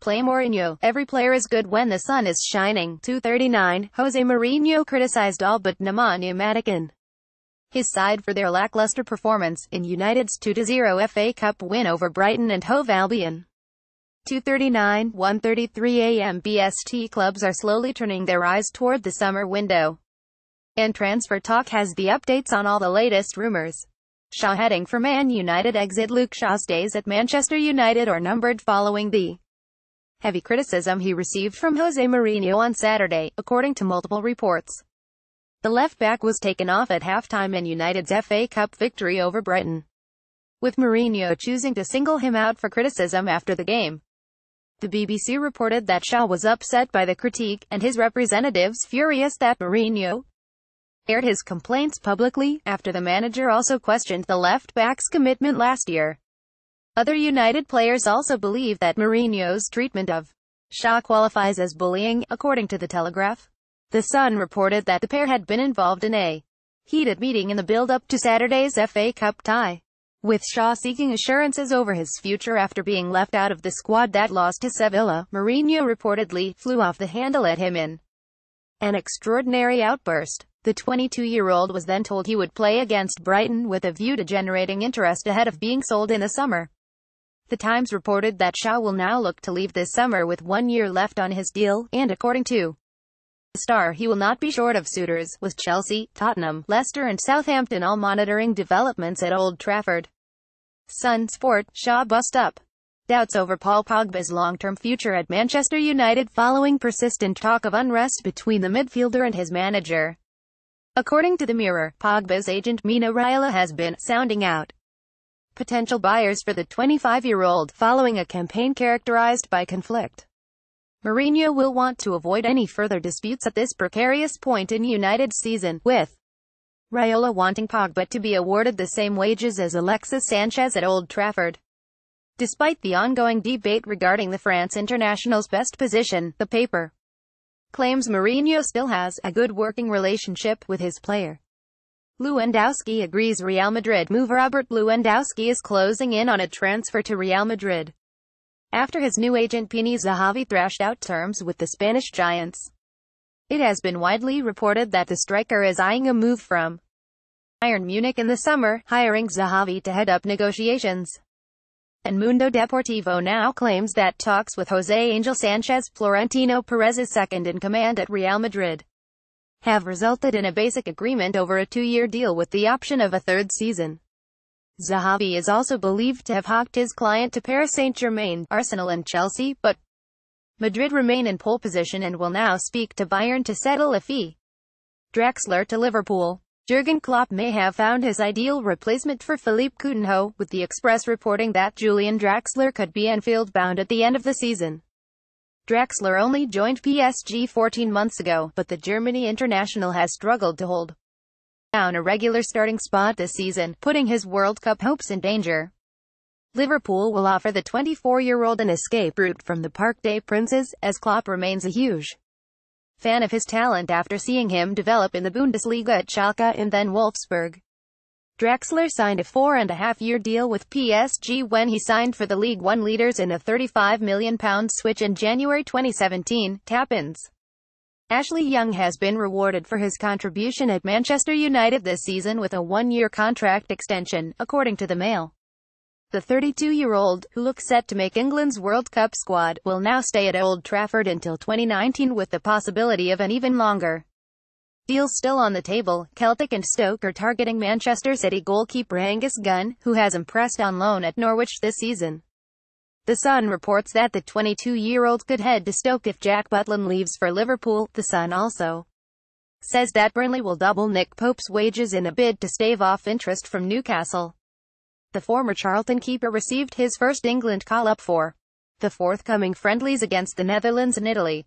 play Mourinho. Every player is good when the sun is shining. 239. Jose Mourinho criticized all but Nemanja Matic, his side for their lackluster performance in United's 2-0 FA Cup win over Brighton and Hove Albion. 2:39, 1:33 a.m. BST. Clubs are slowly turning their eyes toward the summer window, and Transfer Talk has the updates on all the latest rumors. Shaw heading for Man United. Exit. Luke Shaw's days at Manchester United are numbered following the heavy criticism he received from Jose Mourinho on Saturday, according to multiple reports. The left-back was taken off at halftime in United's FA Cup victory over Brighton, with Mourinho choosing to single him out for criticism after the game. The BBC reported that Shaw was upset by the critique, and his representatives furious that Mourinho aired his complaints publicly, after the manager also questioned the left-back's commitment last year. Other United players also believe that Mourinho's treatment of Shaw qualifies as bullying, according to The Telegraph. The Sun reported that the pair had been involved in a heated meeting in the build-up to Saturday's FA Cup tie, with Shaw seeking assurances over his future after being left out of the squad that lost to Sevilla. Mourinho reportedly flew off the handle at him in an extraordinary outburst. The 22-year-old was then told he would play against Brighton with a view to generating interest ahead of being sold in the summer. The Times reported that Shaw will now look to leave this summer with 1 year left on his deal, and according to the Star, he will not be short of suitors, with Chelsea, Tottenham, Leicester and Southampton all monitoring developments at Old Trafford. Sun Sport. Shaw bust up doubts over Paul Pogba's long-term future at Manchester United following persistent talk of unrest between the midfielder and his manager. According to the Mirror, Pogba's agent Mino Raiola has been sounding out potential buyers for the 25-year-old, following a campaign characterized by conflict. Mourinho will want to avoid any further disputes at this precarious point in United's season, with Raiola wanting Pogba to be awarded the same wages as Alexis Sanchez at Old Trafford. Despite the ongoing debate regarding the France international's best position, the paper claims Mourinho still has a good working relationship with his player. Lewandowski agrees. Real Madrid move. Robert Lewandowski is closing in on a transfer to Real Madrid, after his new agent Pini Zahavi thrashed out terms with the Spanish giants. It has been widely reported that the striker is eyeing a move from Bayern Munich in the summer, hiring Zahavi to head up negotiations. And Mundo Deportivo now claims that talks with Jose Angel Sanchez, Florentino Perez's second-in-command at Real Madrid, have resulted in a basic agreement over a 2-year deal with the option of a third season. Zahavi is also believed to have hawked his client to Paris Saint-Germain, Arsenal and Chelsea, but Madrid remain in pole position and will now speak to Bayern to settle a fee. Draxler to Liverpool. Jurgen Klopp may have found his ideal replacement for Philippe Coutinho, with the Express reporting that Julian Draxler could be Anfield-bound at the end of the season. Draxler only joined PSG 14 months ago, but the Germany international has struggled to hold down a regular starting spot this season, putting his World Cup hopes in danger. Liverpool will offer the 24-year-old an escape route from the Parc des Princes, as Klopp remains a huge fan of his talent after seeing him develop in the Bundesliga at Schalke and then Wolfsburg. Draxler signed a 4.5-year deal with PSG when he signed for the League One leaders in a £35 million switch in January 2017. Tap-ins. Ashley Young has been rewarded for his contribution at Manchester United this season with a 1-year contract extension, according to the Mail. The 32-year-old, who looks set to make England's World Cup squad, will now stay at Old Trafford until 2019 with the possibility of an even longer deal still on the table. Celtic and Stoke are targeting Manchester City goalkeeper Angus Gunn, who has impressed on loan at Norwich this season. The Sun reports that the 22-year-old could head to Stoke if Jack Butland leaves for Liverpool. The Sun also says that Burnley will double Nick Pope's wages in a bid to stave off interest from Newcastle. The former Charlton keeper received his first England call-up for the forthcoming friendlies against the Netherlands and Italy.